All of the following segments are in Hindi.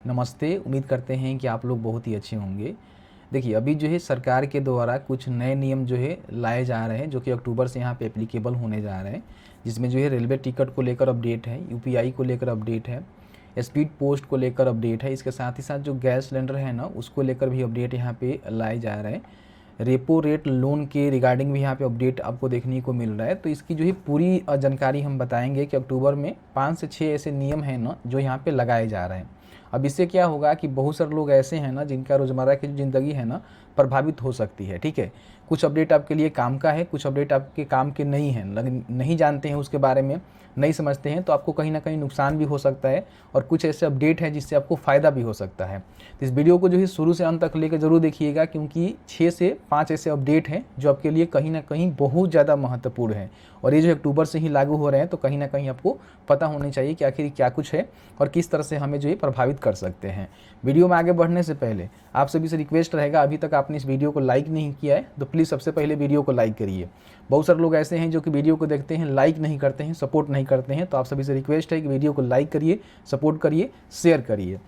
नमस्ते। उम्मीद करते हैं कि आप लोग बहुत ही अच्छे होंगे। देखिए, अभी जो है सरकार के द्वारा कुछ नए नियम जो है लाए जा रहे हैं, जो कि अक्टूबर से यहाँ पे एप्लीकेबल होने जा रहे हैं। जिसमें जो है रेलवे टिकट को लेकर अपडेट है, यूपीआई को लेकर अपडेट है, स्पीड पोस्ट को लेकर अपडेट है। इसके साथ ही साथ जो गैस सिलेंडर है ना, उसको लेकर भी अपडेट यहाँ पे लाए जा रहे हैं। रेपो रेट लोन के रिगार्डिंग भी यहाँ पे अपडेट आपको देखने को मिल रहा है। तो इसकी जो है पूरी जानकारी हम बताएंगे कि अक्टूबर में 5 से 6 ऐसे नियम हैं ना, जो यहाँ पे लगाए जा रहे हैं। अब इससे क्या होगा कि बहुत सारे लोग ऐसे हैं ना, जिनका रोज़मर्रा की जो ज़िंदगी है ना, प्रभावित हो सकती है। ठीक है, कुछ अपडेट आपके लिए काम का है, कुछ अपडेट आपके काम के नहीं है, नहीं जानते हैं उसके बारे में, नहीं समझते हैं, तो आपको कहीं ना कहीं नुकसान भी हो सकता है। और कुछ ऐसे अपडेट है जिससे आपको फ़ायदा भी हो सकता है। तो इस वीडियो को जो है शुरू से अंत तक लेकर जरूर देखिएगा, क्योंकि 6 से 5 ऐसे अपडेट हैं जो आपके लिए कहीं ना कहीं बहुत ज़्यादा महत्वपूर्ण है। और ये जो अक्टूबर से ही लागू हो रहे हैं, तो कहीं ना कहीं आपको पता होनी चाहिए कि आखिर क्या कुछ है और किस तरह से हमें जो है प्रभावित कर सकते हैं। वीडियो में आगे बढ़ने से पहले आप सभी से रिक्वेस्ट रहेगा, अभी तक आपने इस वीडियो को लाइक नहीं किया है तो प्लीज़ सबसे पहले वीडियो को लाइक करिए। बहुत सारे लोग ऐसे हैं जो कि वीडियो को देखते हैं, लाइक नहीं करते हैं, सपोर्ट नहीं करते हैं। तो आप सभी से रिक्वेस्ट है कि वीडियो को लाइक करिए, सपोर्ट करिए, शेयर करिए।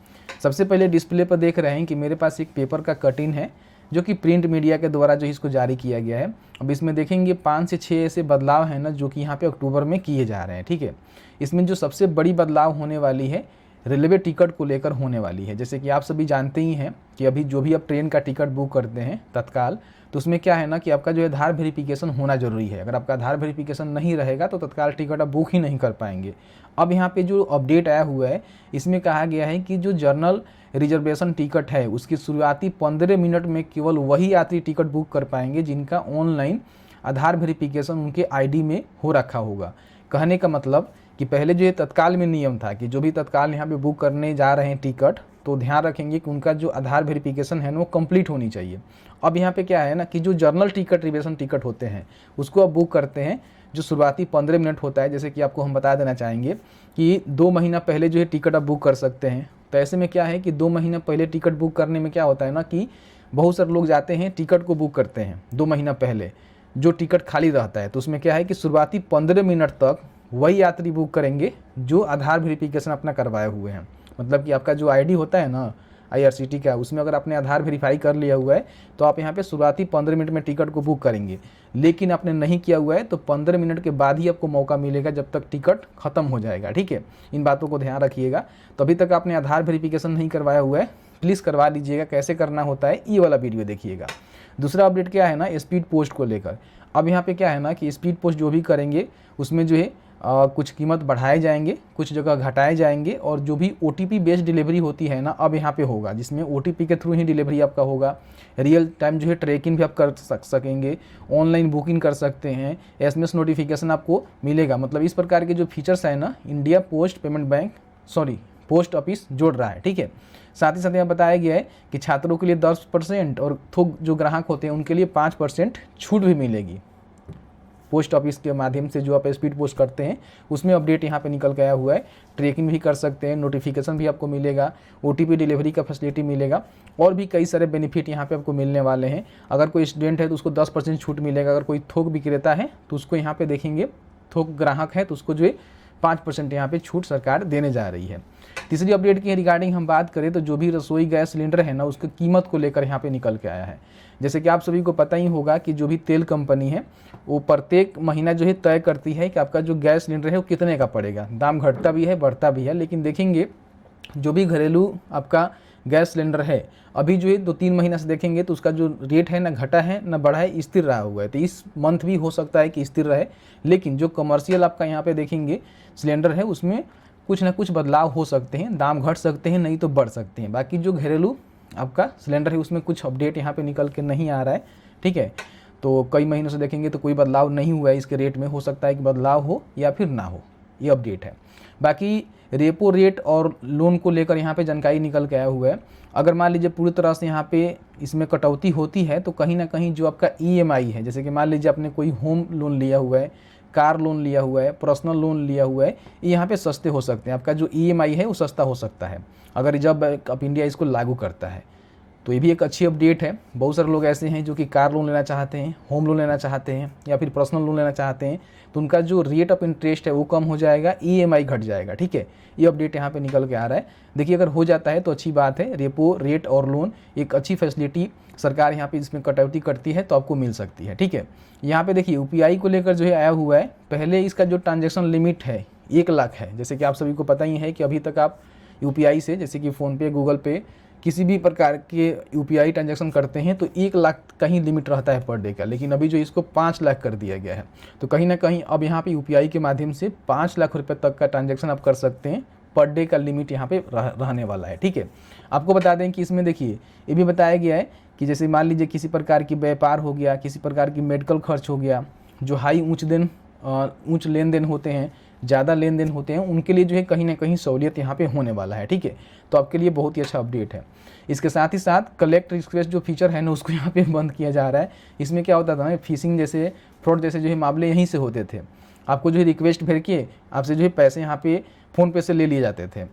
सबसे पहले डिस्प्ले पर देख रहे हैं कि मेरे पास एक पेपर का कटिंग है, जो कि प्रिंट मीडिया के द्वारा जो इसको जारी किया गया है। अब इसमें देखेंगे 5 से 6 ऐसे बदलाव हैं ना, जो कि यहाँ पे अक्टूबर में किए जा रहे हैं। ठीक है, इसमें जो सबसे बड़ी बदलाव होने वाली है, रेलवे टिकट को लेकर होने वाली है। जैसे कि आप सभी जानते ही हैं कि अभी जो भी आप ट्रेन का टिकट बुक करते हैं तत्काल, तो उसमें क्या है ना कि आपका जो है आधार वेरिफिकेशन होना जरूरी है। अगर आपका आधार वेरिफिकेशन नहीं रहेगा तो तत्काल टिकट आप बुक ही नहीं कर पाएंगे। अब यहाँ पे जो अपडेट आया हुआ है, इसमें कहा गया है कि जो जनरल रिजर्वेशन टिकट है, उसकी शुरुआती 15 मिनट में केवल वही यात्री टिकट बुक कर पाएंगे जिनका ऑनलाइन आधार वेरिफिकेशन उनके आईडी में हो रखा होगा। कहने का मतलब कि पहले जो ये तत्काल में नियम था कि जो भी तत्काल यहाँ पे बुक करने जा रहे हैं टिकट, तो ध्यान रखेंगे कि उनका जो आधार वेरिफिकेशन है ना, वो कंप्लीट होनी चाहिए। अब यहाँ पे क्या है ना कि जो जर्नल टिकट रिजर्वेशन टिकट होते हैं, उसको आप बुक करते हैं, जो शुरुआती 15 मिनट होता है। जैसे कि आपको हम बता देना चाहेंगे कि 2 महीना पहले जो है टिकट आप बुक कर सकते हैं। तो ऐसे में क्या है कि 2 महीना पहले टिकट बुक करने में क्या होता है ना कि बहुत सारे लोग जाते हैं टिकट को बुक करते हैं 2 महीना पहले, जो टिकट खाली रहता है। तो उसमें क्या है कि शुरुआती 15 मिनट तक वही यात्री बुक करेंगे जो आधार वेरिफिकेशन अपना करवाए हुए हैं। मतलब कि आपका जो आईडी होता है ना आईआरसीटी का, उसमें अगर आपने आधार वेरीफाई कर लिया हुआ है तो आप यहाँ पे शुरुआती 15 मिनट में टिकट को बुक करेंगे। लेकिन आपने नहीं किया हुआ है तो 15 मिनट के बाद ही आपको मौका मिलेगा, जब तक टिकट खत्म हो जाएगा। ठीक है, इन बातों को ध्यान रखिएगा। तो अभी तक आपने आधार वेरिफिकेशन नहीं करवाया हुआ है, प्लीज़ करवा लीजिएगा। कैसे करना होता है ये वाला वीडियो देखिएगा। दूसरा अपडेट क्या है ना, स्पीड पोस्ट को लेकर। अब यहाँ पे क्या है ना कि स्पीड पोस्ट जो भी करेंगे उसमें जो है कुछ कीमत बढ़ाए जाएंगे, कुछ जगह घटाए जाएंगे। और जो भी ओटीपी बेस्ड डिलीवरी होती है ना, अब यहाँ पे होगा, जिसमें ओटीपी के थ्रू ही डिलीवरी आपका होगा। रियल टाइम जो है ट्रैकिंग भी आप कर सकेंगे, ऑनलाइन बुकिंग कर सकते हैं, एसएमएस नोटिफिकेशन आपको मिलेगा। मतलब इस प्रकार के जो फीचर्स है ना, India post payment bank post office जोड़ रहा है। ठीक है, साथ ही साथ यहाँ बताया गया है कि छात्रों के लिए 10% और थोक जो ग्राहक होते हैं उनके लिए 5% छूट भी मिलेगी। पोस्ट ऑफिस के माध्यम से जो आप स्पीड पोस्ट करते हैं उसमें अपडेट यहाँ पे निकल के आया हुआ है। ट्रैकिंग भी कर सकते हैं, नोटिफिकेशन भी आपको मिलेगा, ओटीपी डिलीवरी का फैसिलिटी मिलेगा, और भी कई सारे बेनिफिट यहाँ पे आपको मिलने वाले हैं। अगर कोई स्टूडेंट है तो उसको 10% छूट मिलेगा। अगर कोई थोक विक्रेता है तो उसको यहाँ पे देखेंगे, थोक ग्राहक है तो उसको जो है 5% यहाँ पे छूट सरकार देने जा रही है। तीसरी अपडेट की रिगार्डिंग हम बात करें तो जो भी रसोई गैस सिलेंडर है ना, उसकी कीमत को लेकर यहाँ पे निकल के आया है। जैसे कि आप सभी को पता ही होगा कि जो भी तेल कंपनी है वो प्रत्येक महीना जो है तय करती है कि आपका जो गैस सिलेंडर है वो कितने का पड़ेगा। दाम घटता भी है, बढ़ता भी है। लेकिन देखेंगे जो भी घरेलू आपका गैस सिलेंडर है, अभी जो है 2-3 महीना से देखेंगे तो उसका जो रेट है ना घटा है ना बढ़ा है, स्थिर रहा हुआ है। तो इस मंथ भी हो सकता है कि स्थिर रहे। लेकिन जो कमर्शियल आपका यहाँ पे देखेंगे सिलेंडर है, उसमें कुछ ना कुछ बदलाव हो सकते हैं, दाम घट सकते हैं, नहीं तो बढ़ सकते हैं। बाकी जो घरेलू आपका सिलेंडर है उसमें कुछ अपडेट यहाँ पे निकल के नहीं आ रहा है। ठीक है, तो कई महीनों से देखेंगे तो कोई बदलाव नहीं हुआ है इसके रेट में। हो सकता है कि बदलाव हो या फिर ना हो, ये अपडेट है। बाकी रेपो रेट और लोन को लेकर यहाँ पे जानकारी निकल के आया हुआ है। अगर मान लीजिए पूरी तरह से यहाँ पे इसमें कटौती होती है तो कहीं ना कहीं जो आपका ईएमआई है, जैसे कि मान लीजिए आपने कोई होम लोन लिया हुआ है, कार लोन लिया हुआ है, पर्सनल लोन लिया हुआ है, ये यहाँ पे सस्ते हो सकते हैं। आपका जो ईएमआई है वो सस्ता हो सकता है अगर रिजर्व बैंक ऑफ इंडिया इसको लागू करता है। तो ये भी एक अच्छी अपडेट है। बहुत सारे लोग ऐसे हैं जो कि कार लोन लेना चाहते हैं, होम लोन लेना चाहते हैं या फिर पर्सनल लोन लेना चाहते हैं, तो उनका जो रेट ऑफ इंटरेस्ट है वो कम हो जाएगा, ईएमआई घट जाएगा। ठीक है, ये अपडेट यहाँ पे निकल के आ रहा है। देखिए अगर हो जाता है तो अच्छी बात है, रेपो रेट और लोन एक अच्छी फैसिलिटी सरकार यहाँ पे इसमें कटौती करती है तो आपको मिल सकती है। ठीक है, यहाँ पे देखिए यूपीआई को लेकर जो है आया हुआ है, पहले इसका जो ट्रांजेक्शन लिमिट है 1 लाख है। जैसे कि आप सभी को पता ही है कि अभी तक आप यूपीआई से जैसे कि फ़ोनपे, गूगल पे, किसी भी प्रकार के यूपीआई ट्रांजैक्शन करते हैं तो 1 लाख का ही लिमिट रहता है पर डे का, लेकिन अभी जो इसको 5 लाख कर दिया गया है। तो कहीं ना कहीं अब यहाँ पे यूपीआई के माध्यम से 5 लाख रुपए तक का ट्रांजैक्शन आप कर सकते हैं, पर डे का लिमिट यहाँ पे रहने वाला है। ठीक है, आपको बता दें कि इसमें देखिए ये भी बताया गया है कि जैसे मान लीजिए किसी प्रकार की व्यापार हो गया, किसी प्रकार की मेडिकल खर्च हो गया, जो हाई ऊँच लेन देन होते हैं, ज़्यादा लेन देन होते हैं, उनके लिए जो है कहीं ना कहीं सहूलियत यहाँ पे होने वाला है। ठीक है, तो आपके लिए बहुत ही अच्छा अपडेट है। इसके साथ ही साथ कलेक्ट रिक्वेस्ट जो फीचर है ना उसको यहाँ पे बंद किया जा रहा है। इसमें क्या होता था ना, फिशिंग जैसे फ्रॉड जैसे जो है मामले यहीं से होते थे। आपको जो है रिक्वेस्ट भेज के आपसे जो है पैसे यहाँ पे फ़ोनपे से ले लिए जाते थे।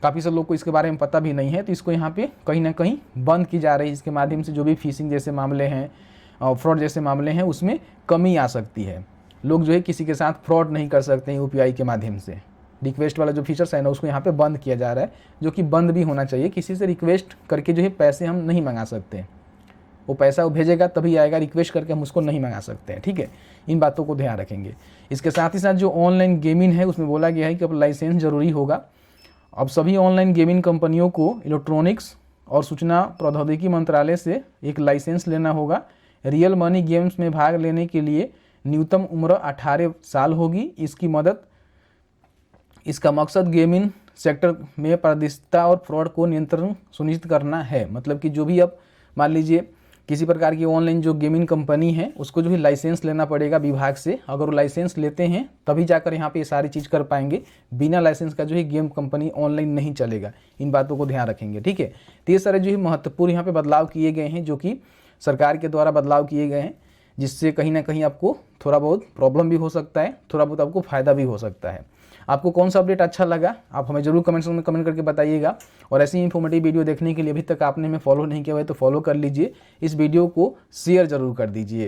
काफ़ी सारे लोग को इसके बारे में पता भी नहीं है, तो इसको यहाँ पे कहीं ना कहीं बंद की जा रही है। इसके माध्यम से जो भी फिशिंग जैसे मामले हैं, फ्रॉड जैसे मामले हैं, उसमें कमी आ सकती है। लोग जो है किसी के साथ फ्रॉड नहीं कर सकते हैं यूपीआई के माध्यम से। रिक्वेस्ट वाला जो फीचर्स है ना उसको यहाँ पे बंद किया जा रहा है, जो कि बंद भी होना चाहिए। किसी से रिक्वेस्ट करके जो है पैसे हम नहीं मंगा सकते, वो पैसा वो भेजेगा तभी आएगा, रिक्वेस्ट करके हम उसको नहीं मंगा सकते हैं। ठीक है, इन बातों को ध्यान रखेंगे। इसके साथ ही साथ जो ऑनलाइन गेमिंग है उसमें बोला गया है कि अब लाइसेंस ज़रूरी होगा। अब सभी ऑनलाइन गेमिंग कंपनियों को इलेक्ट्रॉनिक्स और सूचना प्रौद्योगिकी मंत्रालय से एक लाइसेंस लेना होगा। रियल मनी गेम्स में भाग लेने के लिए न्यूनतम उम्र 18 साल होगी। इसका मकसद गेमिंग सेक्टर में पारदर्शिता और फ्रॉड को नियंत्रण सुनिश्चित करना है। मतलब कि जो भी अब मान लीजिए किसी प्रकार की ऑनलाइन जो गेमिंग कंपनी है उसको जो है लाइसेंस लेना पड़ेगा विभाग से। अगर वो लाइसेंस लेते हैं तभी जाकर यहाँ पे ये सारी चीज़ कर पाएंगे। बिना लाइसेंस का जो है गेम कंपनी ऑनलाइन नहीं चलेगा। इन बातों को ध्यान रखेंगे। ठीक है, तो ये सारे जो है महत्वपूर्ण यहाँ पे बदलाव किए गए हैं, जो कि सरकार के द्वारा बदलाव किए गए हैं, जिससे कहीं ना कहीं आपको थोड़ा बहुत प्रॉब्लम भी हो सकता है, थोड़ा बहुत आपको फ़ायदा भी हो सकता है। आपको कौन सा अपडेट अच्छा लगा आप हमें जरूर कमेंट्स में कमेंट करके बताइएगा। और ऐसी इन्फॉर्मेटिव वीडियो देखने के लिए अभी तक आपने हमें फॉलो नहीं किया है तो फॉलो कर लीजिए। इस वीडियो को शेयर जरूर कर दीजिए।